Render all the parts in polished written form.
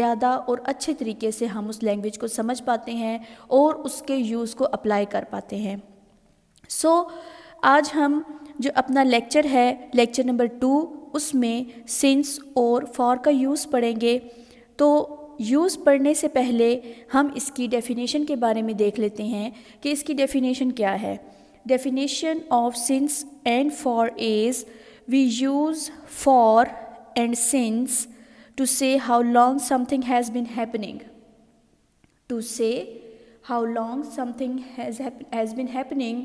زیادہ اور اچھے طریقے سے ہم اس لینگویج کو سمجھ پاتے ہیں اور اس کے یوز کو اپلائی کر پاتے ہیں۔ آج ہم جو اپنا لیکچر ہے، لیکچر نمبر 2، اس میں سنس اور فار کا یوز پڑھیں گے۔ تو یوز پڑھنے سے پہلے ہم اس کی ڈیفینیشن کے بارے میں دیکھ لیتے ہیں کہ اس کی ڈیفینیشن کیا ہے۔ Definition of since and for as we use for and since to say how long something has been happening. To say how long something has been happening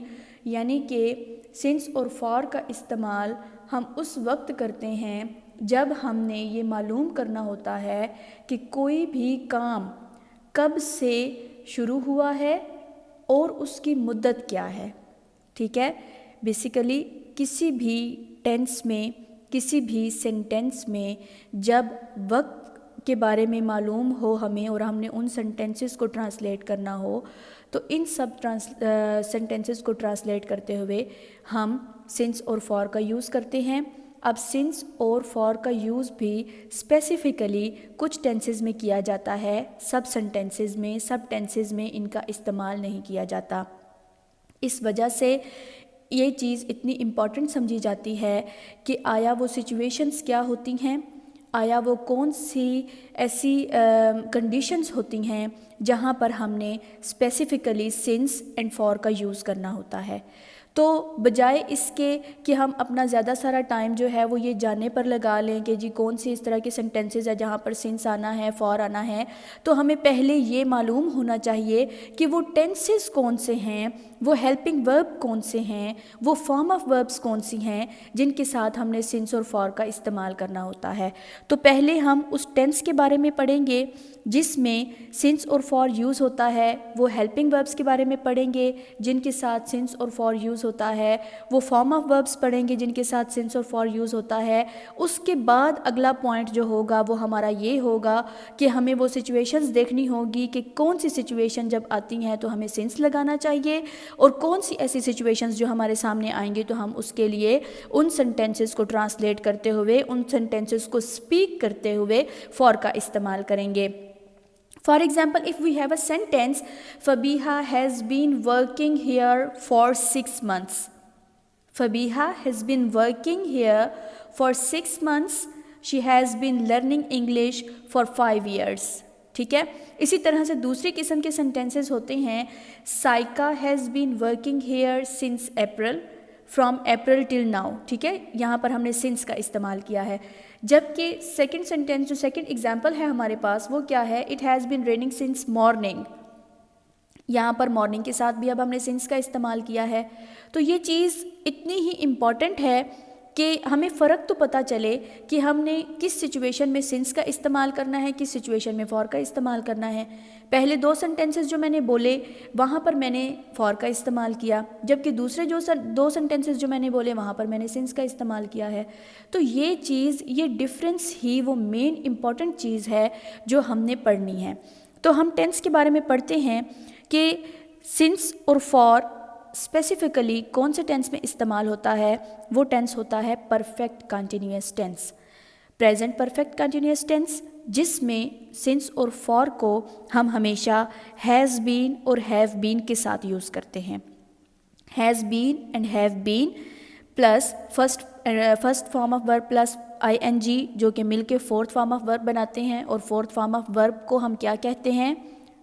یعنی کہ since اور for کا استعمال ہم اس وقت کرتے ہیں جب ہم نے یہ معلوم کرنا ہوتا ہے کہ کوئی بھی کام کب سے شروع ہوا ہے اور اس کی مدت کیا ہے۔ ٹھیک ہے، بیسیکلی کسی بھی ٹینس میں، کسی بھی سینٹینس میں جب وقت کے بارے میں معلوم ہو ہمیں اور ہم نے ان سینٹینسز کو ٹرانسلیٹ کرنا ہو تو ان سب سینٹینسز کو ٹرانسلیٹ کرتے ہوئے ہم سنس اور فار کا یوز کرتے ہیں۔ اب سنس اور فار کا یوز بھی اسپیسیفکلی کچھ ٹینسز میں کیا جاتا ہے، سب سینٹینسز میں، سب ٹینسز میں ان کا استعمال نہیں کیا جاتا۔ اس وجہ سے یہ چیز اتنی امپورٹنٹ سمجھی جاتی ہے کہ آیا وہ سچویشنز کیا ہوتی ہیں، آیا وہ کون سی ایسی کنڈیشنز ہوتی ہیں جہاں پر ہم نے اسپیسیفکلی سنس اینڈ فار کا یوز کرنا ہوتا ہے۔ تو بجائے اس کے کہ ہم اپنا زیادہ سارا ٹائم جو ہے وہ یہ جاننے پر لگا لیں کہ جی کون سی اس طرح کے سینٹینسز ہے جہاں پر سنس آنا ہے، فار آنا ہے، تو ہمیں پہلے یہ معلوم ہونا چاہیے کہ وہ ٹینسز کون سے ہیں، وہ ہیلپنگ ورب کون سے ہیں، وہ فارم آف وربس کون سی ہیں جن کے ساتھ ہم نے سنس اور فار کا استعمال کرنا ہوتا ہے۔ تو پہلے ہم اس ٹینس کے بارے میں پڑھیں گے جس میں سنس اور فار یوز ہوتا ہے، وہ ہیلپنگ وربس کے بارے میں پڑھیں گے جن کے ساتھ سنس اور فار یوز ہوتا ہے، وہ فارم آف وربس پڑھیں گے جن کے ساتھ سنس اور فار یوز ہوتا ہے۔ اس کے بعد اگلا پوائنٹ جو ہوگا وہ ہمارا یہ ہوگا کہ ہمیں وہ سچویشنز دیکھنی ہوگی کہ کون سی سچویشن جب آتی ہیں تو ہمیں سنس لگانا چاہیے اور کون سی ایسی سچویشنز جو ہمارے سامنے آئیں گی تو ہم اس کے لیے ان سینٹینسز کو ٹرانسلیٹ کرتے ہوئے، ان سینٹینسز کو اسپیک کرتے ہوئے فار کا استعمال کریں گے۔ For example, if we have a sentence, Fabiha has been working here for 6 months. Fabiha has been working here for 6 months. She has been learning English for 5 years. ٹھیک ہے، اسی طرح سے دوسری قسم کے سینٹینسز ہوتے ہیں، Saika has been working here since April, from April till now. ٹھیک ہے، یہاں پر ہم نے since کا استعمال کیا ہے، جبکہ سیکنڈ سینٹینس جو سیکنڈ ایگزامپل ہے ہمارے پاس وہ کیا ہے، It has been raining since morning. یہاں پر مارننگ کے ساتھ بھی اب ہم نے سنس کا استعمال کیا ہے۔ تو یہ چیز اتنی ہی امپورٹنٹ ہے کہ ہمیں فرق تو پتہ چلے کہ ہم نے کس سچویشن میں سنس کا استعمال کرنا ہے، کس سچویشن میں فار کا استعمال کرنا ہے۔ پہلے 2 سینٹینسز جو میں نے بولے وہاں پر میں نے فار کا استعمال کیا، جبکہ دوسرے جو 2 سینٹینسز جو میں نے بولے وہاں پر میں نے سنس کا استعمال کیا ہے۔ تو یہ چیز، یہ ڈفرینس ہی وہ مین امپورٹنٹ چیز ہے جو ہم نے پڑھنی ہے۔ تو ہم ٹینس کے بارے میں پڑھتے ہیں کہ سنس اور فار اسپیسیفکلی کون سے ٹینس میں استعمال ہوتا ہے۔ وہ ٹینس ہوتا ہے perfect continuous tense, present perfect continuous tense, جس میں سنس اور فار کو ہم ہمیشہ ہیز بین اور ہیو بین کے ساتھ یوز کرتے ہیں۔ Has been and have been plus first form of verb plus I N G جو کہ مل کے فورتھ فارم آف ورب بناتے ہیں، اور فورتھ فارم آف ورب کو ہم کیا کہتے ہیں،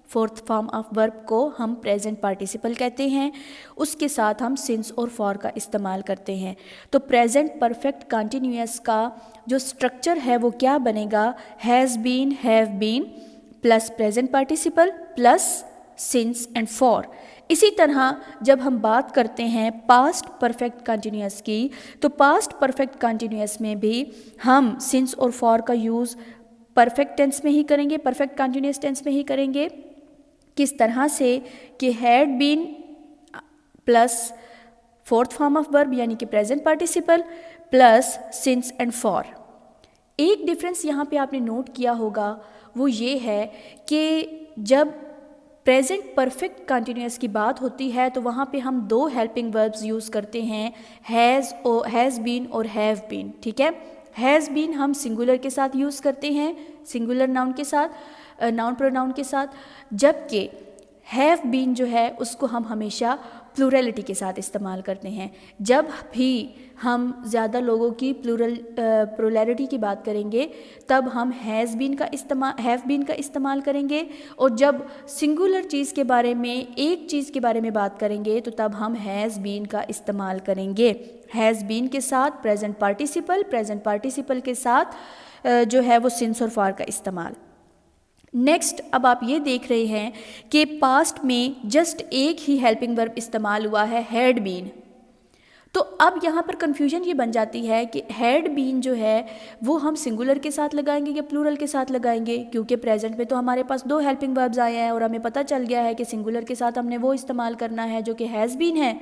فورتھ فارم آف ورب کو ہم پریزنٹ پارٹیسپل کہتے ہیں، اس کے ساتھ ہم سنس اور فار کا استعمال کرتے ہیں۔ تو پریزنٹ پرفیکٹ کنٹینیوس کا جو سٹرکچر ہے وہ کیا بنے گا، has been, have been plus present participle plus since and for. اسی طرح جب ہم بات کرتے ہیں پاسٹ پرفیکٹ کنٹینیوس کی، تو پاسٹ پرفیکٹ کنٹینیوس میں بھی ہم سنس اور فار کا یوز پرفیکٹ ٹینس میں ہی کریں گے، پرفیکٹ کنٹینیوس ٹینس میں ہی کریں گے۔ کس طرح سے کہ had been plus fourth form of verb یعنی کہ present participle plus since and for. ایک ڈفرینس یہاں پہ آپ نے نوٹ کیا ہوگا وہ یہ ہے کہ جب پریزنٹ پرفیکٹ کنٹینیوس کی بات ہوتی ہے تو وہاں پہ ہم 2 ہیلپنگ وربز یوز کرتے ہیں، ہیز بین اور ہیو بین۔ ٹھیک ہے، ہیز بین ہم سنگولر کے ساتھ یوز کرتے ہیں، سنگولر ناؤن کے ساتھ، ناؤن پروناؤن کے ساتھ، جبکہ ہیو بین جو ہے اس کو ہم ہمیشہ پلورلٹی کے ساتھ استعمال کرتے ہیں۔ جب بھی ہم زیادہ لوگوں کی پلورلٹی کی بات کریں گے تب ہم ہیو بین کا استعمال کریں گے، اور جب سنگولر چیز کے بارے میں، ایک چیز کے بارے میں بات کریں گے تو تب ہم ہیز بین کا استعمال کریں گے۔ ہیز بین کے ساتھ پریزنٹ پارٹیسپل کے ساتھ جو ہے وہ سنس اور فار کا استعمال۔ نیکسٹ، اب آپ یہ دیکھ رہے ہیں کہ پاسٹ میں جسٹ ایک ہی ہیلپنگ ورب استعمال ہوا ہے، ہیڈ بین۔ تو اب یہاں پر کنفیوژن یہ بن جاتی ہے کہ ہیڈ بین جو ہے وہ ہم سنگولر کے ساتھ لگائیں گے یا پلورل کے ساتھ لگائیں گے، کیونکہ پریزنٹ میں تو ہمارے پاس 2 ہیلپنگ وربز آئے ہیں اور ہمیں پتہ چل گیا ہے کہ سنگولر کے ساتھ ہم نے وہ استعمال کرنا ہے جو کہ ہیز بین ہے،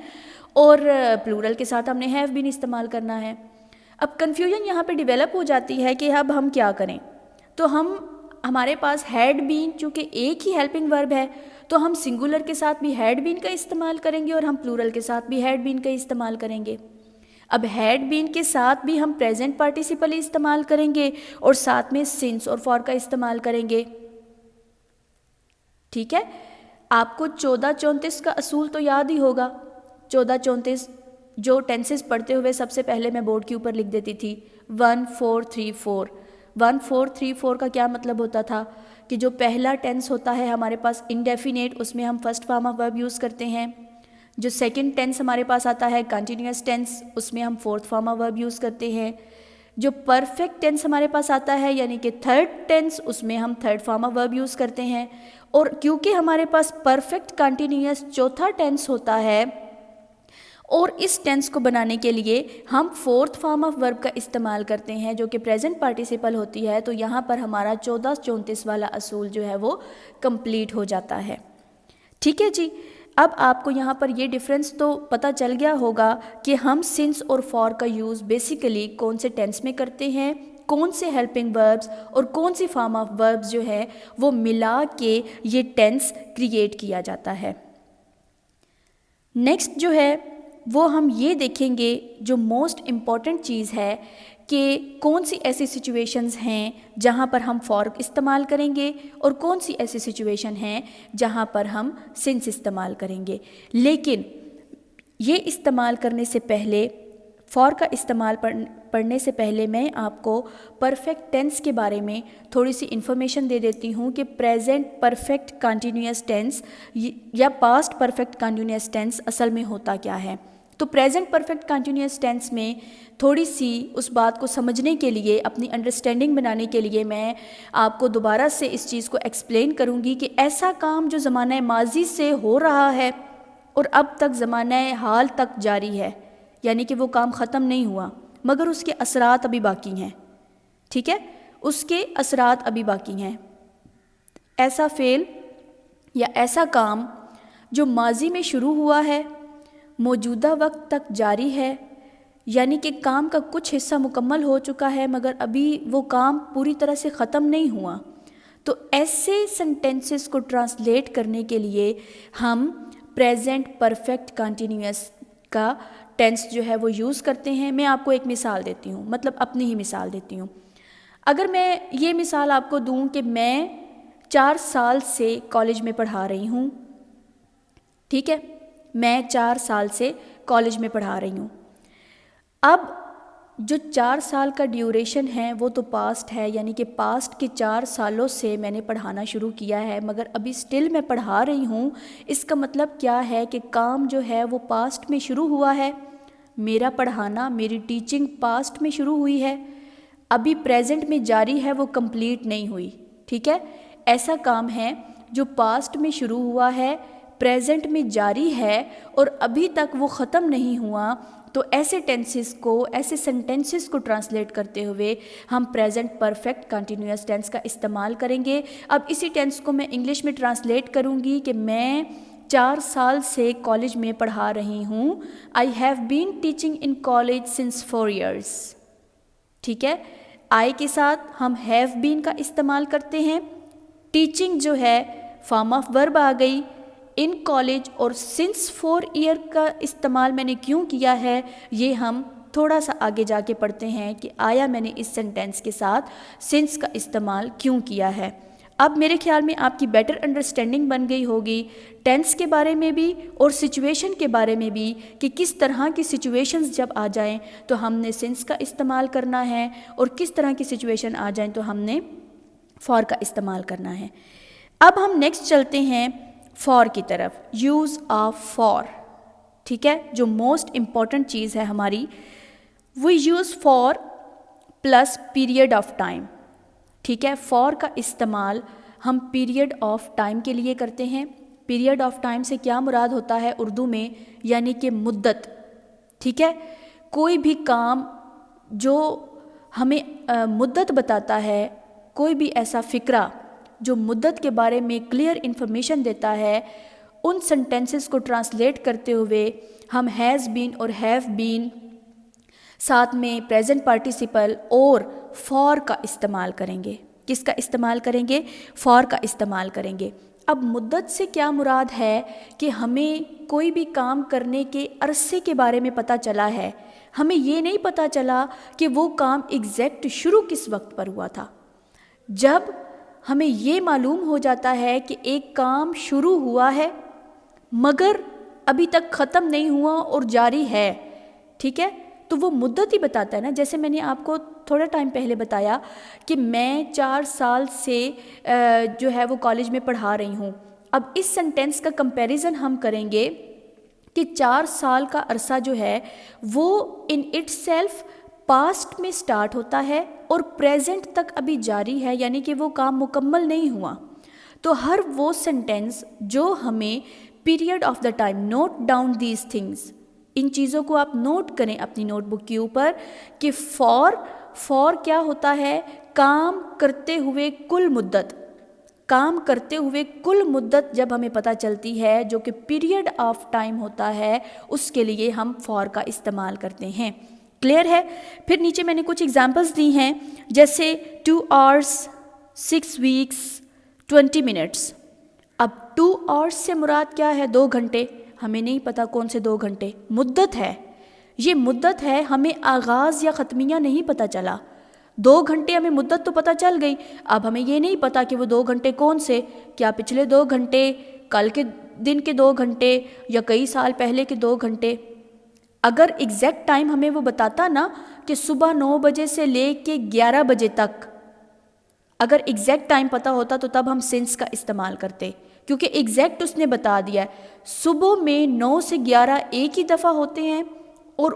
اور پلورل کے ساتھ ہم نے ہیو بین استعمال کرنا ہے۔ اب کنفیوژن یہاں پہ ڈیولپ ہو جاتی ہے کہ اب ہم کیا کریں، تو ہمارے پاس ہیڈ بین چونکہ ایک ہی ہیلپنگ ورب ہے تو ہم سنگولر کے ساتھ بھی ہیڈ بین کا استعمال کریں گے اور ہم پلورل کے ساتھ بھی ہیڈ بین کا استعمال کریں گے۔ اب ہیڈ بین کے ساتھ بھی ہم پریزنٹ پارٹیسپل استعمال کریں گے اور ساتھ میں سنس اور فار کا استعمال کریں گے۔ ٹھیک ہے، آپ کو 14-34 کا اصول تو یاد ہی ہوگا۔ 14-34 جو ٹینسز پڑھتے ہوئے سب سے پہلے میں بورڈ کے اوپر لکھ دیتی تھی 1-4-3-4۔ 1-4-3-4 کا کیا مطلب ہوتا تھا کہ جو پہلا ٹینس ہوتا ہے ہمارے پاس انڈیفینیٹ، اس میں ہم first form of verb use کرتے ہیں۔ جو سیکنڈ ٹینس ہمارے پاس آتا ہے کنٹینیوس ٹینس، اس میں ہم fourth form of verb use کرتے ہیں۔ جو پرفیکٹ ٹینس ہمارے پاس آتا ہے یعنی کہ تھرڈ ٹینس، اس میں ہم third form of verb use کرتے ہیں۔ اور کیونکہ ہمارے پاس پرفیکٹ کنٹینیوس چوتھا ٹینس ہوتا ہے اور اس ٹینس کو بنانے کے لیے ہم فورتھ فارم آف ورب کا استعمال کرتے ہیں جو کہ پریزنٹ پارٹیسپل ہوتی ہے، تو یہاں پر ہمارا 14-34 والا اصول جو ہے وہ کمپلیٹ ہو جاتا ہے۔ ٹھیک ہے جی، اب آپ کو یہاں پر یہ ڈیفرنس تو پتہ چل گیا ہوگا کہ ہم سنس اور فار کا یوز بیسیکلی کون سے ٹینس میں کرتے ہیں، کون سے ہیلپنگ وربز اور کون سی فارم آف وربز جو ہے وہ ملا کے یہ ٹینس کریٹ کیا جاتا ہے۔ نیکسٹ جو ہے وہ ہم یہ دیکھیں گے، جو موسٹ امپورٹنٹ چیز ہے کہ کون سی ایسی سچویشنز ہیں جہاں پر ہم فار استعمال کریں گے اور کون سی ایسی سچویشن ہیں جہاں پر ہم سنس استعمال کریں گے۔ لیکن یہ استعمال کرنے سے پہلے، فار کا استعمال پڑھنے سے پہلے میں آپ کو پرفیکٹ ٹینس کے بارے میں تھوڑی سی انفارمیشن دے دیتی ہوں کہ پریزنٹ پرفیکٹ کنٹینیوس ٹینس یا پاسٹ پرفیکٹ کنٹینیوس ٹینس اصل میں ہوتا کیا ہے۔ تو پریزنٹ پرفیکٹ کنٹینیوس ٹینس میں تھوڑی سی اس بات کو سمجھنے کے لیے، اپنی انڈرسٹینڈنگ بنانے کے لیے میں آپ کو دوبارہ سے اس چیز کو ایکسپلین کروں گی کہ ایسا کام جو زمانہ ماضی سے ہو رہا ہے اور اب تک زمانہ حال تک جاری ہے، یعنی کہ وہ کام ختم نہیں ہوا مگر اس کے اثرات ابھی باقی ہیں۔ ٹھیک ہے، اس کے اثرات ابھی باقی ہیں۔ ایسا فعل یا ایسا کام جو ماضی میں شروع ہوا ہے، موجودہ وقت تک جاری ہے، یعنی کہ کام کا کچھ حصہ مکمل ہو چکا ہے مگر ابھی وہ کام پوری طرح سے ختم نہیں ہوا، تو ایسے سینٹینسز کو ٹرانسلیٹ کرنے کے لیے ہم پریزنٹ پرفیکٹ کنٹینیوس کا ٹینس جو ہے وہ یوز کرتے ہیں۔ میں آپ کو ایک مثال دیتی ہوں، مطلب اپنی ہی مثال دیتی ہوں۔ اگر میں یہ مثال آپ کو دوں کہ میں 4 سال سے کالج میں پڑھا رہی ہوں، ٹھیک ہے، میں 4 سال سے کالج میں پڑھا رہی ہوں۔ اب جو 4 سال کا ڈیوریشن ہے وہ تو پاسٹ ہے، یعنی کہ پاسٹ کے 4 سالوں سے میں نے پڑھانا شروع کیا ہے مگر ابھی سٹل میں پڑھا رہی ہوں۔ اس کا مطلب کیا ہے کہ کام جو ہے وہ پاسٹ میں شروع ہوا ہے، میرا پڑھانا، میری ٹیچنگ پاسٹ میں شروع ہوئی ہے، ابھی پریزنٹ میں جاری ہے، وہ کمپلیٹ نہیں ہوئی۔ ٹھیک ہے، ایسا کام ہے جو پاسٹ میں شروع ہوا ہے، پریزنٹ میں جاری ہے اور ابھی تک وہ ختم نہیں ہوا، تو ایسے ٹینسز کو، ایسے سینٹینسز کو ٹرانسلیٹ کرتے ہوئے ہم پریزنٹ پرفیکٹ کنٹینیوس ٹینس کا استعمال کریں گے۔ اب اسی ٹینس کو میں انگلش میں ٹرانسلیٹ کروں گی کہ میں 4 سال سے کالج میں پڑھا رہی ہوں۔ I have been teaching in college since 4 years۔ ٹھیک ہے، I کے ساتھ ہم have been کا استعمال کرتے ہیں، ٹیچنگ جو ہے فارم آف ورب آ گئی، ان کالج اور سنس 4 ایئر کا استعمال میں نے کیوں کیا ہے، یہ ہم تھوڑا سا آگے جا کے پڑھتے ہیں کہ آیا میں نے اس سینٹینس کے ساتھ سنس کا استعمال کیوں کیا ہے۔ اب میرے خیال میں آپ کی بیٹر انڈرسٹینڈنگ بن گئی ہوگی ٹینس کے بارے میں بھی اور سچویشن کے بارے میں بھی، کہ کس طرح کی سچویشنز جب آ جائیں تو ہم نے سنس کا استعمال کرنا ہے، اور کس طرح کی سچویشن آ جائیں تو ہم نے فار کا استعمال کرنا ہے۔ اب ہم نیکسٹ چلتے ہیں فار کی طرف، یوز آف فار، ٹھیک ہے، جو موسٹ امپورٹنٹ چیز ہے ہماری۔ We use for plus period of time, ٹھیک ہے، فار کا استعمال ہم پیریڈ آف ٹائم کے لیے کرتے ہیں۔ پیریڈ آف ٹائم سے کیا مراد ہوتا ہے اردو میں، یعنی کہ مدت، ٹھیک ہے، کوئی بھی کام جو ہمیں مدت بتاتا ہے، کوئی بھی ایسا فقرہ جو مدت کے بارے میں کلیئر انفارمیشن دیتا ہے، ان سنٹینسز کو ٹرانسلیٹ کرتے ہوئے ہم ہیز بین اور ہیو بین ساتھ میں پریزنٹ پارٹیسپل اور فار کا استعمال کریں گے۔ کس کا استعمال کریں گے؟ فار کا استعمال کریں گے۔ اب مدت سے کیا مراد ہے کہ ہمیں کوئی بھی کام کرنے کے عرصے کے بارے میں پتہ چلا ہے، ہمیں یہ نہیں پتہ چلا کہ وہ کام ایگزیکٹ شروع کس وقت پر ہوا تھا۔ جب ہمیں یہ معلوم ہو جاتا ہے کہ ایک کام شروع ہوا ہے مگر ابھی تک ختم نہیں ہوا اور جاری ہے، ٹھیک ہے، تو وہ مدت ہی بتاتا ہے نا۔ جیسے میں نے آپ کو تھوڑا ٹائم پہلے بتایا کہ میں 4 سال سے جو ہے وہ کالج میں پڑھا رہی ہوں۔ اب اس سنٹینس کا کمپیریزن ہم کریں گے کہ 4 سال کا عرصہ جو ہے وہ ان اٹ سیلف پاسٹ میں سٹارٹ ہوتا ہے اور پریزنٹ تک ابھی جاری ہے، یعنی کہ وہ کام مکمل نہیں ہوا۔ تو ہر وہ سنٹینس جو ہمیں period of the time, note down these things, ان چیزوں کو آپ نوٹ کریں اپنی نوٹ بک کے اوپر کہ فار کیا ہوتا ہے؟ کام کرتے ہوئے کل مدت، کام کرتے ہوئے کل مدت جب ہمیں پتہ چلتی ہے جو کہ پیریڈ آف ٹائم ہوتا ہے، اس کے لیے ہم فار کا استعمال کرتے ہیں۔ کلیئر ہے؟ پھر نیچے میں نے کچھ ایگزامپلس دی ہیں، جیسے 2 hours 6 weeks 20 minutes۔ اب 2 hours سے مراد کیا ہے؟ 2 گھنٹے، ہمیں نہیں پتا کون سے 2 گھنٹے، مدت ہے، یہ مدت ہے، ہمیں آغاز یا ختمیہ نہیں پتہ چلا۔ 2 گھنٹے ہمیں مدت تو پتہ چل گئی، اب ہمیں یہ نہیں پتا کہ وہ 2 گھنٹے کون سے، کیا پچھلے 2 گھنٹے، کل کے دن کے 2 گھنٹے، یا کئی سال پہلے کے 2 گھنٹے۔ اگر ایگزیکٹ ٹائم ہمیں وہ بتاتا نا کہ صبح 9 بجے سے لے کے 11 بجے تک، اگر ایگزیکٹ ٹائم پتہ ہوتا تو تب ہم سنس کا استعمال کرتے، کیونکہ ایگزیکٹ اس نے بتا دیا ہے۔ صبح میں 9 سے 11 ایک ہی دفعہ ہوتے ہیں، اور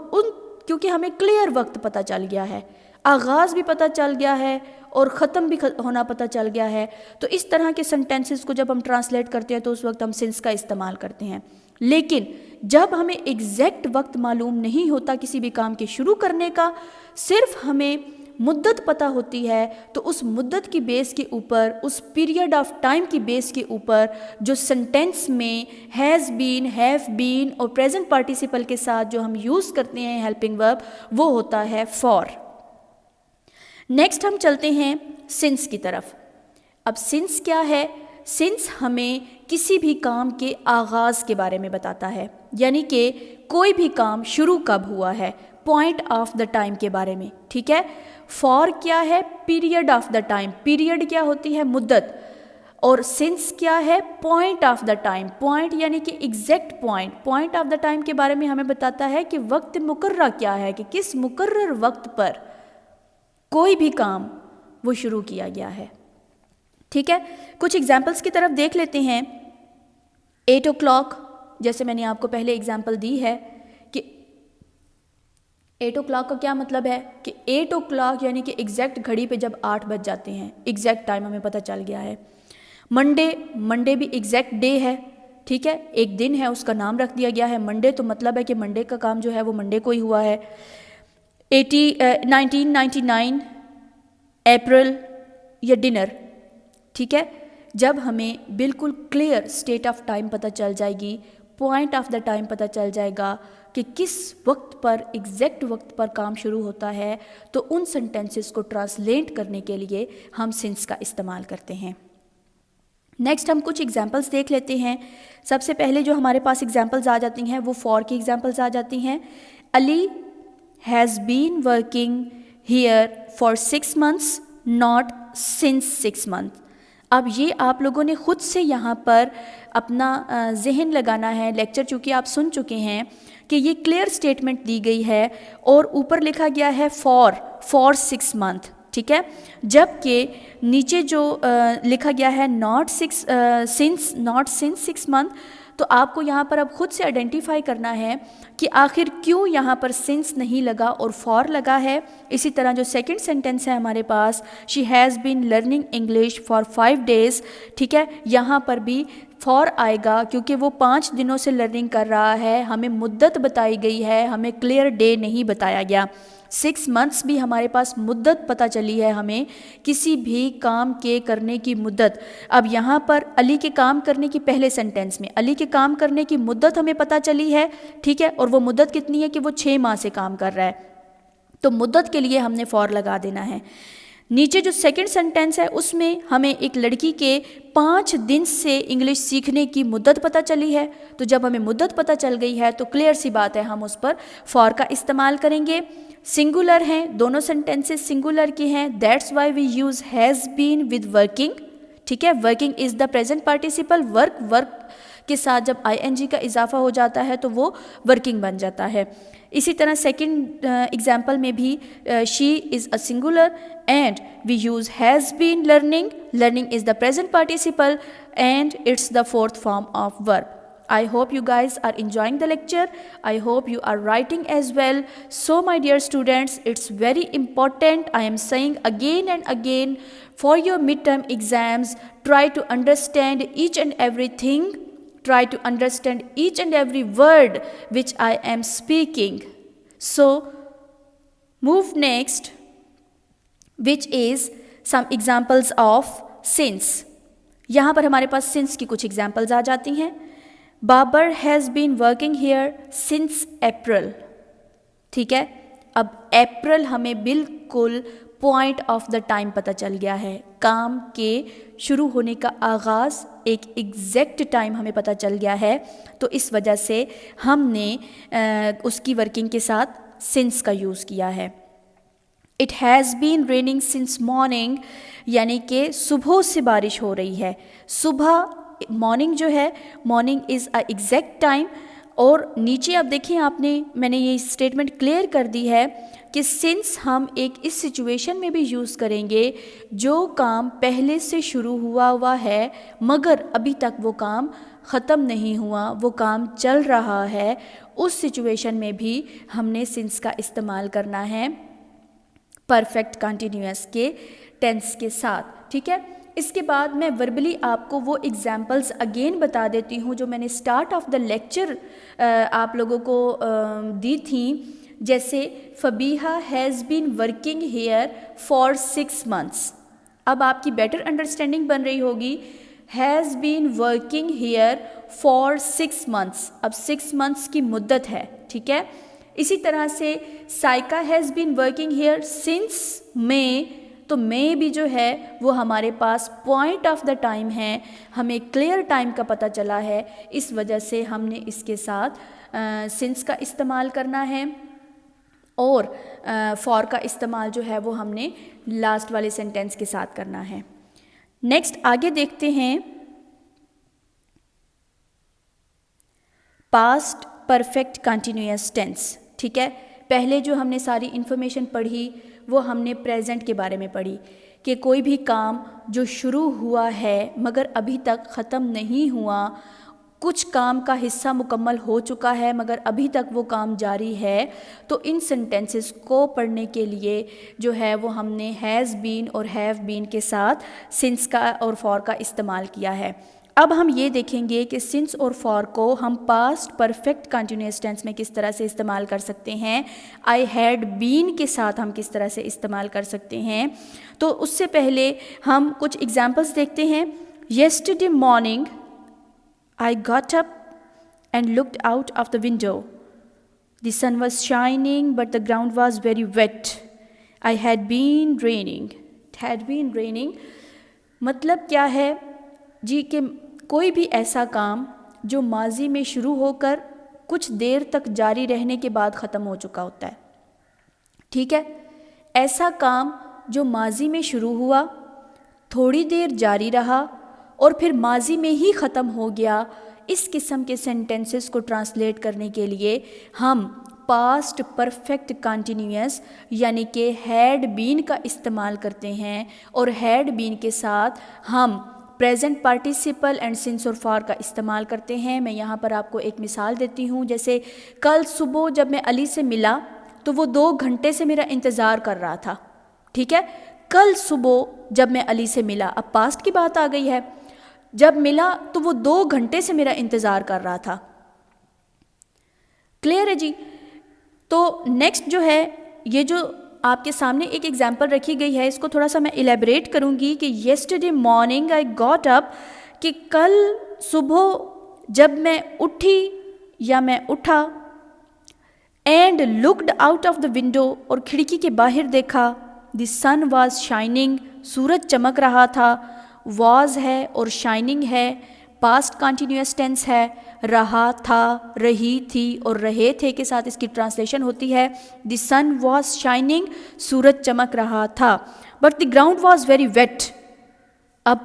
کیونکہ ہمیں کلیئر وقت پتہ چل گیا ہے، آغاز بھی پتہ چل گیا ہے اور ختم بھی ہونا پتہ چل گیا ہے، تو اس طرح کے سنٹینسز کو جب ہم ٹرانسلیٹ کرتے ہیں تو اس وقت ہم سنس کا استعمال کرتے ہیں۔ لیکن جب ہمیں ایگزیکٹ وقت معلوم نہیں ہوتا کسی بھی کام کے شروع کرنے کا، صرف ہمیں مدت پتہ ہوتی ہے، تو اس مدت کی بیس کے اوپر، اس پیریڈ آف ٹائم کی بیس کے اوپر جو سنٹینس میں ہیز بین، ہیو بین اور پریزنٹ پارٹیسپل کے ساتھ جو ہم یوز کرتے ہیں ہیلپنگ ورب، وہ ہوتا ہے فار۔ نیکسٹ ہم چلتے ہیں سنس کی طرف۔ اب سنس کیا ہے؟ سنس ہمیں کسی بھی کام کے آغاز کے بارے میں بتاتا ہے، یعنی کہ کوئی بھی کام شروع کب ہوا ہے، پوائنٹ آف دا ٹائم کے بارے میں، ٹھیک ہے۔ فار کیا ہے؟ Period of the time, period کیا ہوتی ہے؟ مدت، اور سنس کیا ہے؟ Point of the time, point یعنی کہ exact point, point of the time کے بارے میں ہمیں بتاتا ہے کہ وقت مقررہ کیا ہے، کہ کس مقرر وقت پر کوئی بھی کام وہ شروع کیا گیا ہے، ٹھیک ہے۔ کچھ ایگزامپلس کی طرف دیکھ لیتے ہیں۔ 8 o'clock، جیسے میں نے آپ کو پہلے ایگزامپل دی ہے کہ 8 o'clock کا کیا مطلب ہے کہ 8 o'clock یعنی کہ ایگزیکٹ گھڑی پہ جب 8 بج جاتے ہیں، ایگزیکٹ ٹائم ہمیں پتہ چل گیا ہے۔ منڈے بھی ایگزیکٹ ڈے ہے، ٹھیک ہے، ایک دن ہے، اس کا نام رکھ دیا گیا ہے منڈے، تو مطلب ہے کہ منڈے کا کام جو ہے وہ منڈے کو ہی ہوا ہے۔ 1999 اپریل یا ڈنر، ٹھیک ہے، جب ہمیں بالکل کلیئر اسٹیٹ آف ٹائم پتہ چل جائے گی، پوائنٹ آف دا ٹائم پتہ چل جائے گا کہ کس وقت پر، ایگزیکٹ وقت پر کام شروع ہوتا ہے، تو ان سنٹینسز کو ٹرانسلیٹ کرنے کے لیے ہم سنس کا استعمال کرتے ہیں۔ نیکسٹ ہم کچھ ایگزامپلس دیکھ لیتے ہیں۔ سب سے پہلے جو ہمارے پاس ایگزامپلز آ جاتی ہیں وہ فار کی ایگزامپلز آ جاتی ہیں۔ علی has been working here for 6 months, not since 6 months. اب یہ آپ لوگوں نے خود سے یہاں پر اپنا ذہن لگانا ہے. لیکچر چونکہ آپ سن چکے ہیں کہ یہ کلیئر سٹیٹمنٹ دی گئی ہے اور اوپر لکھا گیا ہے فار 6 month, ٹھیک ہے, جب کہ نیچے جو لکھا گیا ہے not since 6 month. تو آپ کو یہاں پر اب خود سے آئیڈینٹیفائی کرنا ہے کہ آخر کیوں یہاں پر سنس نہیں لگا اور فار لگا ہے. اسی طرح جو سیکنڈ سینٹنس ہے ہمارے پاس, she has been learning English for 5 days, ٹھیک ہے, یہاں پر بھی فار آئے گا کیونکہ وہ 5 دنوں سے لرننگ کر رہا ہے. ہمیں مدت بتائی گئی ہے, ہمیں کلیئر ڈے نہیں بتایا گیا. 6 months بھی ہمارے پاس مدت پتہ چلی ہے, ہمیں کسی بھی کام کے کرنے کی مدت. اب یہاں پر علی کے کام کرنے کی پہلے سینٹنس میں علی کے کام کرنے کی مدت ہمیں پتہ چلی ہے, ٹھیک ہے, اور وہ مدت کتنی ہے کہ وہ 6 ماہ سے کام کر رہا ہے. تو مدت کے لیے ہم نے فار لگا دینا ہے. نیچے جو سیکنڈ سینٹنس ہے اس میں ہمیں ایک لڑکی کے 5 دن سے انگلش سیکھنے کی مدت پتہ چلی ہے. تو جب ہمیں مدت پتہ چل گئی ہے تو کلیئر سی بات ہے, ہم اس پر فار کا استعمال کریں گے. سنگولر ہیں, دونوں سینٹنسز سنگولر کی ہیں, that's why we use has been with working, ٹھیک ہے. Working is the present participle, work کے ساتھ جب آئی این جی کا اضافہ ہو جاتا ہے تو وہ ورکنگ بن جاتا ہے. اسی طرح سیکنڈ ایگزامپل میں بھی she is a singular and we use has been learning, learning is the present participle and it's the 4th form of verb. I hope you guys are enjoying the lecture. I hope you are writing as well. So my dear students, it's very important, I am saying again and again, for your midterm exams, try to understand each and everything. Try to understand each and every word which I am speaking. So, move next, which is some examples of since. یہاں پر ہمارے پاس since کی کچھ examples آ جاتی ہیں. Babar has been working here since April, ٹھیک ہے. اب April ہمیں بالکل پوائنٹ آف دا ٹائم پتہ چل گیا ہے, کام کے شروع ہونے کا آغاز ایک ایگزیکٹ ٹائم ہمیں پتہ چل گیا ہے. تو اس وجہ سے ہم نے اس کی ورکنگ کے ساتھ since کا یوز کیا ہے. It has been raining since morning, یعنی کہ صبح سے بارش ہو رہی ہے. صبح مارننگ جو ہے, مارننگ از اے ایگزیکٹ ٹائم. اور نیچے آپ دیکھیں, میں نے یہ اسٹیٹمنٹ کلیئر کر دی ہے کہ سنس ہم ایک اس سچویشن میں بھی یوز کریں گے جو کام پہلے سے شروع ہوا ہے مگر ابھی تک وہ کام ختم نہیں ہوا, وہ کام چل رہا ہے. اس سچویشن میں بھی ہم نے سنس کا استعمال کرنا ہے پرفیکٹ کنٹینیوس کے ٹینس کے ساتھ, ٹھیک ہے. اس کے بعد میں وربلی آپ کو وہ ایگزامپلس اگین بتا دیتی ہوں جو میں نے اسٹارٹ آف دا لیکچر آپ لوگوں کو دی تھیں. جیسے Fabiha has been working here for 6 months. اب آپ کی بیٹر انڈرسٹینڈنگ بن رہی ہوگی. Has been working here for 6 months, اب 6 months کی مدت ہے, ٹھیک ہے. اسی طرح سے Saika has been working here since May, تو مے بھی جو ہے وہ ہمارے پاس پوائنٹ آف دا ٹائم ہے, ہمیں کلیئر ٹائم کا پتہ چلا ہے, اس وجہ سے ہم نے اس کے ساتھ سنس کا استعمال کرنا ہے اور فار کا استعمال جو ہے وہ ہم نے لاسٹ والے سینٹینس کے ساتھ کرنا ہے. نیکسٹ آگے دیکھتے ہیں پاسٹ پرفیکٹ کنٹینیوس ٹینس, ٹھیک ہے. پہلے جو ہم نے ساری انفارمیشن پڑھی وہ ہم نے پریزنٹ کے بارے میں پڑھی کہ کوئی بھی کام جو شروع ہوا ہے مگر ابھی تک ختم نہیں ہوا, کچھ کام کا حصہ مکمل ہو چکا ہے مگر ابھی تک وہ کام جاری ہے, تو ان سینٹینسز کو پڑھنے کے لیے جو ہے وہ ہم نے ہیز بین اور ہیو بین کے ساتھ سنس کا اور فار کا استعمال کیا ہے. اب ہم یہ دیکھیں گے کہ سنس اور فار کو ہم پاسٹ پرفیکٹ کنٹینیوس ٹینس میں کس طرح سے استعمال کر سکتے ہیں, آئی ہیڈ بین کے ساتھ ہم کس طرح سے استعمال کر سکتے ہیں. تو اس سے پہلے ہم کچھ ایگزامپلس دیکھتے ہیں. Yesterday morning I got up and looked out of the window. The sun was shining but the ground was very wet. I had been raining. It had been raining. مطلب کیا ہے جی کہ کوئی بھی ایسا کام جو ماضی میں شروع ہو کر کچھ دیر تک جاری رہنے کے بعد ختم ہو چکا ہوتا ہے, ٹھیک ہے، ایسا کام جو ماضی میں شروع ہوا، تھوڑی دیر جاری رہا اور پھر ماضی میں ہی ختم ہو گیا، اس قسم کے سینٹنسز کو ٹرانسلیٹ کرنے کے لیے ہم پاسٹ پرفیکٹ کنٹینیوس یعنی کہ ہیڈ بین کا استعمال کرتے ہیں، اور ہیڈ بین کے ساتھ ہم پریزنٹ پارٹیسپل اینڈ سنس اور فار کا استعمال کرتے ہیں۔ میں یہاں پر آپ کو ایک مثال دیتی ہوں، جیسے کل صبح جب میں علی سے ملا تو وہ 2 گھنٹے سے میرا انتظار کر رہا تھا، ٹھیک ہے، کل صبح جب میں علی سے ملا، اب پاسٹ کی بات آ گئی ہے، جب ملا تو وہ 2 گھنٹے سے میرا انتظار کر رہا تھا۔ کلیئر ہے جی؟ تو نیکسٹ جو ہے، یہ جو آپ کے سامنے ایک ایگزامپل رکھی گئی ہے، اس کو تھوڑا سا میں الیبریٹ کروں گی کہ yesterday morning I got up, کہ کل صبح جب میں اٹھی یا میں اٹھا، and looked out of the window, اور کھڑکی کے باہر دیکھا، دی سن واز شائننگ، سورج چمک رہا تھا، واز ہے اور شائننگ ہے، پاسٹ کنٹینیوس ٹینس ہے، رہا تھا، رہی تھی اور رہے تھے کے ساتھ اس کی ٹرانسلیشن ہوتی ہے دی سن واز شائننگ، سورج چمک رہا تھا، but the ground was very wet. اب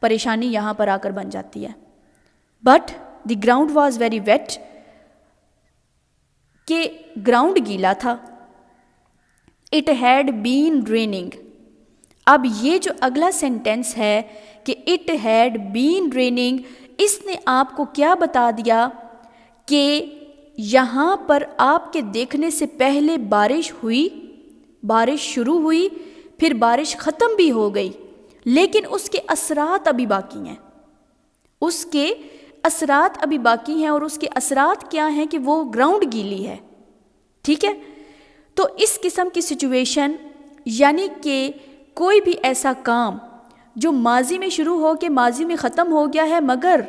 پریشانی یہاں پر آ کر بن جاتی ہے، but the ground was very wet, کہ گراؤنڈ گیلا تھا، اٹ ہیڈ بین ریئننگ۔ اب یہ جو اگلا سینٹینس ہے کہ اٹ ہیڈ بین ریئننگ، اس نے آپ کو کیا بتا دیا کہ یہاں پر آپ کے دیکھنے سے پہلے بارش ہوئی، بارش شروع ہوئی، پھر بارش ختم بھی ہو گئی، لیکن اس کے اثرات ابھی باقی ہیں، اس کے اثرات ابھی باقی ہیں، اور اس کے اثرات کیا ہیں کہ وہ گراؤنڈ گیلی ہے، ٹھیک ہے۔ تو اس قسم کی سچویشن یعنی کہ کوئی بھی ایسا کام جو ماضی میں شروع ہو کے ماضی میں ختم ہو گیا ہے، مگر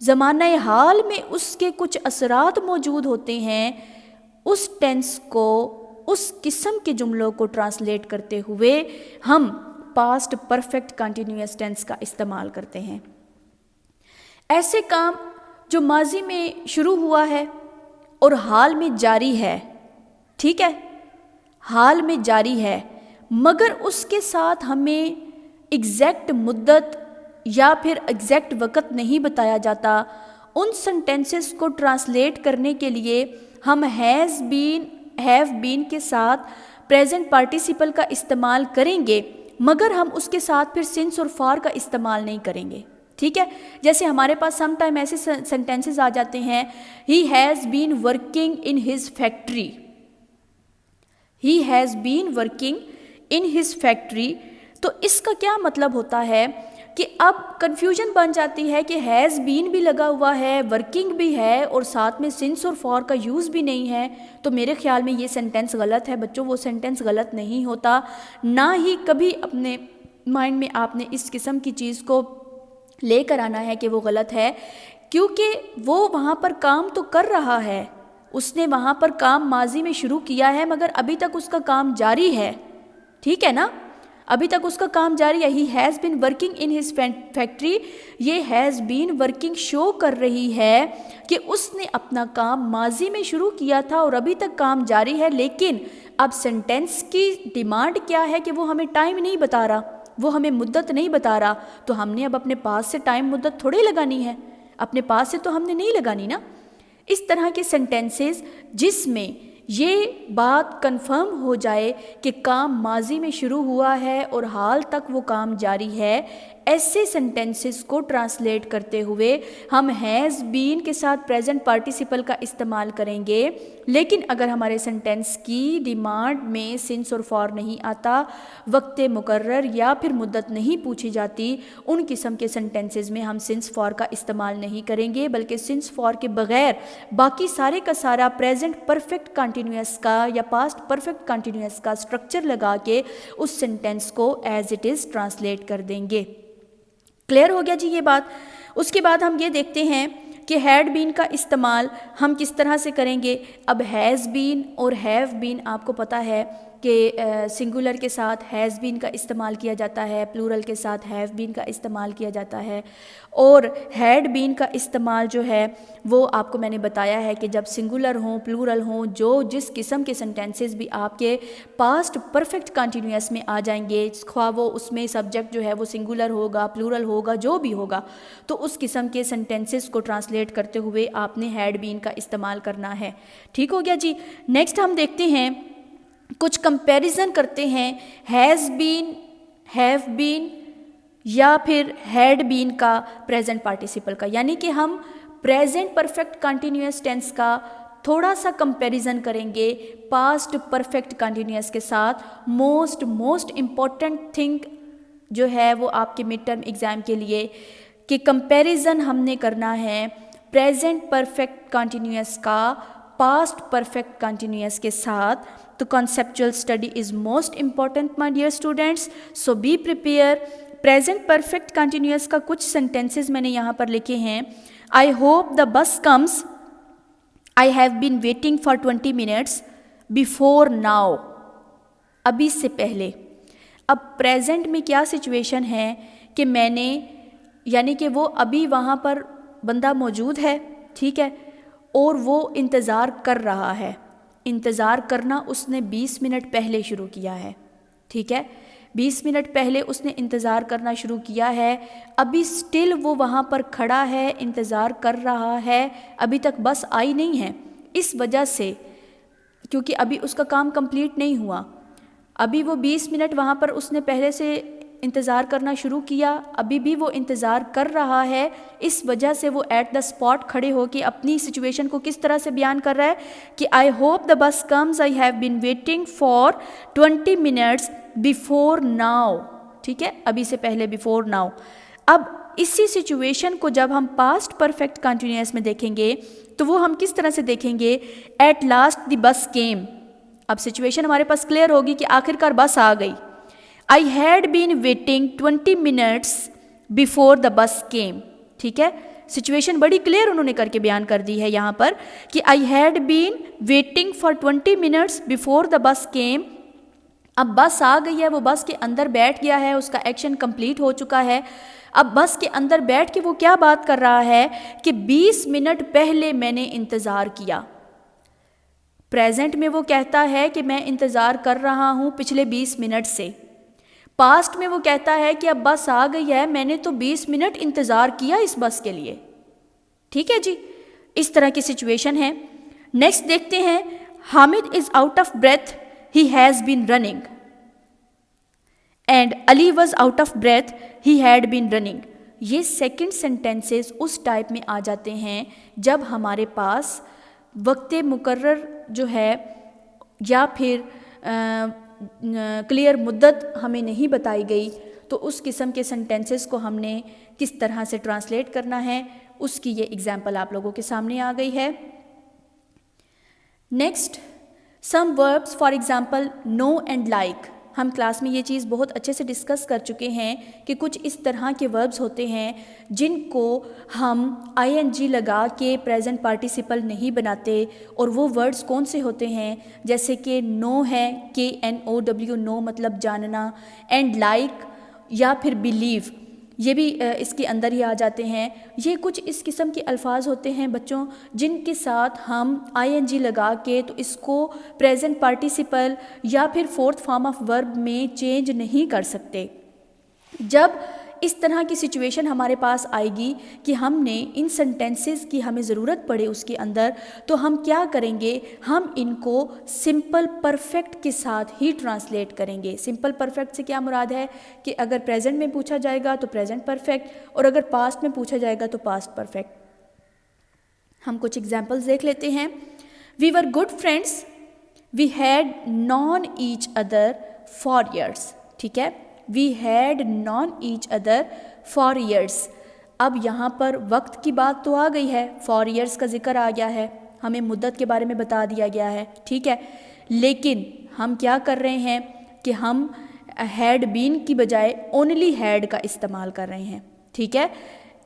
زمانہ حال میں اس کے کچھ اثرات موجود ہوتے ہیں، اس ٹینس کو، اس قسم کے جملوں کو ٹرانسلیٹ کرتے ہوئے ہم پاسٹ پرفیکٹ کنٹینیوس ٹینس کا استعمال کرتے ہیں۔ ایسے کام جو ماضی میں شروع ہوا ہے اور حال میں جاری ہے، ٹھیک ہے، حال میں جاری ہے، مگر اس کے ساتھ ہمیں ایگزیکٹ مدت یا پھر ایگزیکٹ وقت نہیں بتایا جاتا، ان سنٹینسز کو ٹرانسلیٹ کرنے کے لیے ہم ہیز بین، ہیو بین کے ساتھ پریزنٹ پارٹیسپل کا استعمال کریں گے، مگر ہم اس کے ساتھ پھر سنس اور فار کا استعمال نہیں کریں گے، ٹھیک ہے۔ جیسے ہمارے پاس سم ٹائم ایسے سنٹینسز آ جاتے ہیں، ہی has been working in his factory, he has been working in his factory, تو اس کا کیا مطلب ہوتا ہے کہ اب کنفیوژن بن جاتی ہے کہ ہیز بین بھی لگا ہوا ہے، ورکنگ بھی ہے، اور ساتھ میں سنس اور فار کا یوز بھی نہیں ہے، تو میرے خیال میں یہ سینٹینس غلط ہے۔ بچوں، وہ سینٹینس غلط نہیں ہوتا، نہ ہی کبھی اپنے مائنڈ میں آپ نے اس قسم کی چیز کو لے کر آنا ہے کہ وہ غلط ہے، کیونکہ وہ وہاں پر کام تو کر رہا ہے، اس نے وہاں پر کام ماضی میں شروع کیا ہے، مگر ابھی تک اس کا کام جاری ہے، ٹھیک ہے نا، ابھی تک اس کا کام جاری ہے۔ ہی has been working in his factory, یہ ہیز بین ورکنگ شو کر رہی ہے کہ اس نے اپنا کام ماضی میں شروع کیا تھا اور ابھی تک کام جاری ہے، لیکن اب سینٹینس کی ڈیمانڈ کیا ہے کہ وہ ہمیں ٹائم نہیں بتا رہا، وہ ہمیں مدت نہیں بتا رہا، تو ہم نے اب اپنے پاس سے ٹائم مدت تھوڑے لگانی ہے، اپنے پاس سے تو ہم نے نہیں لگانی نا۔ اس طرح کے سینٹینسز جس میں یہ بات کنفرم ہو جائے کہ کام ماضی میں شروع ہوا ہے اور حال تک وہ کام جاری ہے، ایسے سینٹینسز کو ٹرانسلیٹ کرتے ہوئے ہم ہیز بین کے ساتھ پریزنٹ پارٹیسپل کا استعمال کریں گے، لیکن اگر ہمارے سینٹینس کی ڈیمانڈ میں سنس اور فار نہیں آتا، وقت مقرر یا پھر مدت نہیں پوچھی جاتی، ان قسم کے سینٹینسز میں ہم سنس فار کا استعمال نہیں کریں گے، بلکہ سنس فار کے بغیر باقی سارے کا سارا پریزنٹ پرفیکٹ کنٹینیوس کا یا پاسٹ پرفیکٹ کنٹینیوس کا اسٹرکچر لگا کے اس سینٹینس کو ایز اٹ از ٹرانسلیٹ کر دیں گے۔ کلیئر ہو گیا جی یہ بات؟ اس کے بعد ہم یہ دیکھتے ہیں کہ ہیڈ بین کا استعمال ہم کس طرح سے کریں گے۔ اب ہیز بین اور ہیو بین آپ کو پتہ ہے کہ سنگولر کے ساتھ ہیز بین کا استعمال کیا جاتا ہے، پلورل کے ساتھ ہیو بین کا استعمال کیا جاتا ہے، اور ہیڈ بین کا استعمال جو ہے وہ آپ کو میں نے بتایا ہے کہ جب سنگولر ہوں، پلورل ہوں، جو جس قسم کے سنٹینسز بھی آپ کے پاسٹ پرفیکٹ کنٹینیوس میں آ جائیں گے، خواہ وہ اس میں سبجیکٹ جو ہے وہ سنگولر ہوگا، پلورل ہوگا، جو بھی ہوگا، تو اس قسم کے سنٹینسز کو ٹرانسلیٹ کرتے ہوئے آپ نے ہیڈ بین کا استعمال کرنا ہے۔ ٹھیک ہو گیا جی۔ نیکسٹ ہم دیکھتے ہیں، کچھ کمپیریزن کرتے ہیں ہیز بین، ہیو بین یا پھر ہیڈ بین کا پریزنٹ پارٹیسپل کا، یعنی کہ ہم پریزنٹ پرفیکٹ کنٹینیوس ٹینس کا تھوڑا سا کمپیریزن کریں گے پاسٹ پرفیکٹ کنٹینیوس کے ساتھ۔ موسٹ امپورٹنٹ تھنگ جو ہے وہ آپ کے مڈ ٹرم ایگزام کے لیے کہ کمپیریزن ہم نے کرنا ہے پریزنٹ پرفیکٹ کنٹینیوس کا پاسٹ پرفیکٹ کنٹینیوس کے ساتھ۔ تو conceptual study is most important my dear students, so be prepare۔ present perfect continuous کا کچھ sentences میں نے یہاں پر لکھے ہیں۔ I hope the bus comes, I have been waiting for 20 minutes before now، ابھی سے پہلے۔ اب present میں کیا سچویشن ہے کہ میں نے، یعنی کہ وہ ابھی وہاں پر بندہ موجود ہے، ٹھیک ہے، اور وہ انتظار کر رہا ہے۔ انتظار کرنا اس نے 20 منٹ پہلے شروع کیا ہے، ٹھیک ہے، 20 منٹ پہلے اس نے انتظار کرنا شروع کیا ہے، ابھی سٹل وہ وہاں پر کھڑا ہے، انتظار کر رہا ہے، ابھی تک بس آئی نہیں ہے۔ اس وجہ سے، کیونکہ ابھی اس کا کام کمپلیٹ نہیں ہوا، ابھی وہ 20 منٹ وہاں پر اس نے پہلے سے انتظار کرنا شروع کیا، ابھی بھی وہ انتظار کر رہا ہے، اس وجہ سے وہ ایٹ دا اسپاٹ کھڑے ہو کے اپنی سچویشن کو کس طرح سے بیان کر رہا ہے کہ آئی ہوپ دا بس comes, I have been waiting for 20 minutes before now, ٹھیک ہے، ابھی سے پہلے بیفور ناؤ۔ اب اسی سچویشن کو جب ہم پاسٹ پرفیکٹ کنٹینیوس میں دیکھیں گے تو وہ ہم کس طرح سے دیکھیں گے، ایٹ لاسٹ دی بس کیم۔ اب سچویشن ہمارے پاس کلیئر ہوگی کہ آخر کار بس آ گئی۔ I had been waiting 20 minutes before the bus came، ٹھیک ہے، سچویشن بڑی کلیئر انہوں نے کر کے بیان کر دی ہے یہاں پر کہ I had been waiting for 20 minutes before the bus came۔ اب بس آ گئی ہے، وہ بس کے اندر بیٹھ گیا ہے، اس کا ایکشن کمپلیٹ ہو چکا ہے۔ اب بس کے اندر بیٹھ کے وہ کیا بات کر رہا ہے کہ 20 منٹ پہلے میں نے انتظار کیا۔ پریزنٹ میں وہ کہتا ہے کہ میں انتظار کر رہا ہوں پچھلے 20 منٹ سے، پاسٹ میں وہ کہتا ہے کہ اب بس آ گئی ہے، میں نے تو 20 منٹ انتظار کیا اس بس کے لیے، ٹھیک ہے جی، اس طرح کی سچویشن ہے۔ نیکسٹ دیکھتے ہیں، Hamid is out of breath, he has been running, and Ali was out of breath, he had been running. یہ سیکنڈ سینٹینسز اس ٹائپ میں آ جاتے ہیں جب ہمارے پاس وقت مقرر جو ہے یا پھر کلیئر مدت ہمیں نہیں بتائی گئی، تو اس قسم کے سنٹینسز کو ہم نے کس طرح سے ٹرانسلیٹ کرنا ہے، اس کی یہ اگزامپل آپ لوگوں کے سامنے آ گئی ہے۔ Next, some verbs, for example know and like. ہم کلاس میں یہ چیز بہت اچھے سے ڈسکس کر چکے ہیں کہ کچھ اس طرح کے وربس ہوتے ہیں جن کو ہم آئی این جی لگا کے پریزنٹ پارٹیسپل نہیں بناتے، اور وہ ورڈز کون سے ہوتے ہیں، جیسے کہ نو ہے، KNOW، نو مطلب جاننا، اینڈ لائک یا پھر بلیو، یہ بھی اس کے اندر ہی آ جاتے ہیں۔ یہ کچھ اس قسم کے الفاظ ہوتے ہیں بچوں جن کے ساتھ ہم آئی این جی لگا کے تو اس کو پریزنٹ پارٹیسپل یا پھر فورتھ فارم آف ورب میں چینج نہیں کر سکتے۔ جب اس طرح کی سچویشن ہمارے پاس آئے گی کہ ہم نے ان سنٹینسز کی ہمیں ضرورت پڑے اس کے اندر، تو ہم کیا کریں گے، ہم ان کو سمپل پرفیکٹ کے ساتھ ہی ٹرانسلیٹ کریں گے۔ سمپل پرفیکٹ سے کیا مراد ہے کہ اگر پریزنٹ میں پوچھا جائے گا تو پریزنٹ پرفیکٹ، اور اگر پاسٹ میں پوچھا جائے گا تو پاسٹ پرفیکٹ۔ ہم کچھ ایگزامپلز دیکھ لیتے ہیں۔ We were good friends, we had known each other for years, ٹھیک ہے، we had known each other for years. اب یہاں پر وقت کی بات تو آ گئی ہے، فار ایئرس کا ذکر آ گیا ہے، ہمیں مدت کے بارے میں بتا دیا گیا ہے، ٹھیک ہے، لیکن ہم کیا کر رہے ہیں کہ ہم ہیڈ بین کی بجائے اونلی ہیڈ کا استعمال کر رہے ہیں، ٹھیک ہے،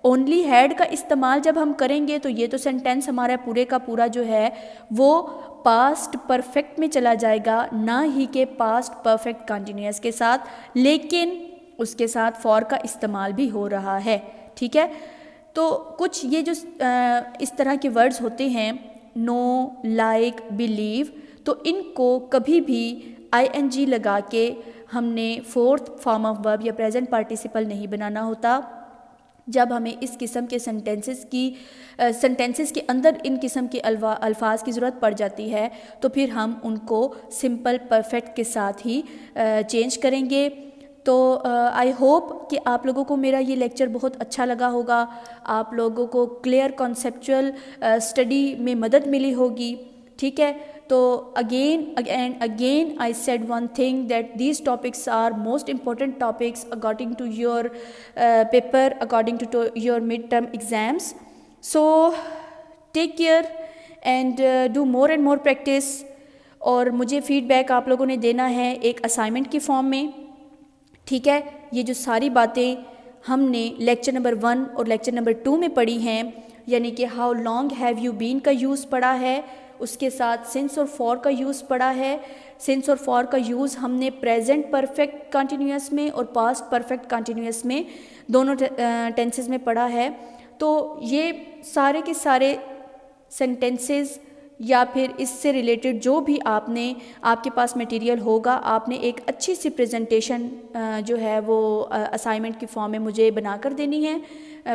اونلی ہیڈ کا استعمال جب ہم کریں گے تو یہ تو سینٹینس ہمارا پورے کا پورا جو ہے وہ پاسٹ پرفیکٹ میں چلا جائے گا، نہ ہی کہ پاسٹ پرفیکٹ کنٹینیوس کے ساتھ، لیکن اس کے ساتھ فار کا استعمال بھی ہو رہا ہے، ٹھیک ہے۔ تو کچھ یہ جو اس طرح کے ورڈز ہوتے ہیں، نو، لائک، بلیو، تو ان کو کبھی بھی آئی این جی لگا کے ہم نے فورتھ فارم آف ورب یا پریزنٹ پارٹیسپل نہیں بنانا ہوتا۔ جب ہمیں اس قسم کے سینٹینسز کے اندر ان قسم کے الفاظ کی ضرورت پڑ جاتی ہے تو پھر ہم ان کو سمپل پرفیکٹ کے ساتھ ہی چینج کریں گے۔ تو آئی ہوپ کہ آپ لوگوں کو میرا یہ لیکچر بہت اچھا لگا ہوگا، آپ لوگوں کو کلیئر کانسیپچول اسٹڈی میں مدد ملی ہوگی، ٹھیک ہے۔ تو again I said one thing that these topics are most important topics according to your paper, according to your midterm exams. So take care and do more and more practice. اور مجھے feed back آپ لوگوں نے دینا ہے ایک assignment کی form میں، ٹھیک ہے۔ یہ جو ساری باتیں ہم نے لیکچر نمبر 1 اور لیکچر نمبر 2 میں پڑھی ہیں، یعنی کہ how long have you been کا یوز پڑھا ہے، اس کے ساتھ سنس اور فار کا یوز پڑھا ہے۔ سنس اور فار کا یوز ہم نے پریزنٹ پرفیکٹ کنٹینیوس میں اور پاسٹ پرفیکٹ کنٹینیوس میں دونوں ٹینسز میں پڑھا ہے۔ تو یہ سارے کے سارے سینٹینسز یا پھر اس سے ریلیٹڈ جو بھی آپ کے پاس میٹیریل ہوگا، آپ نے ایک اچھی سی پریزنٹیشن جو ہے وہ اسائنمنٹ کی فارم میں مجھے بنا کر دینی ہے،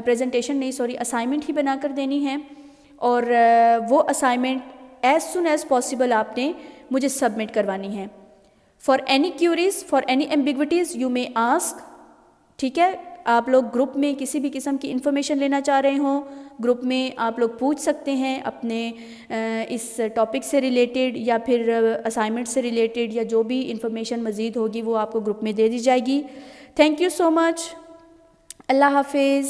پریزنٹیشن نہیں سوری اسائنمنٹ ہی بنا کر دینی ہے، اور وہ assignment as soon as possible آپ نے مجھے سبمٹ کروانی ہے۔ For any queries, for any ambiguities you may ask, ٹھیک ہے۔ آپ لوگ گروپ میں کسی بھی قسم کی انفارمیشن لینا چاہ رہے ہوں، گروپ میں آپ لوگ پوچھ سکتے ہیں اپنے اس ٹاپک سے ریلیٹڈ یا پھر اسائنمنٹ سے ریلیٹڈ، یا جو بھی انفارمیشن مزید ہوگی وہ آپ کو گروپ میں دے دی جائے گی۔ تھینک یو سو مچ، اللہ حافظ۔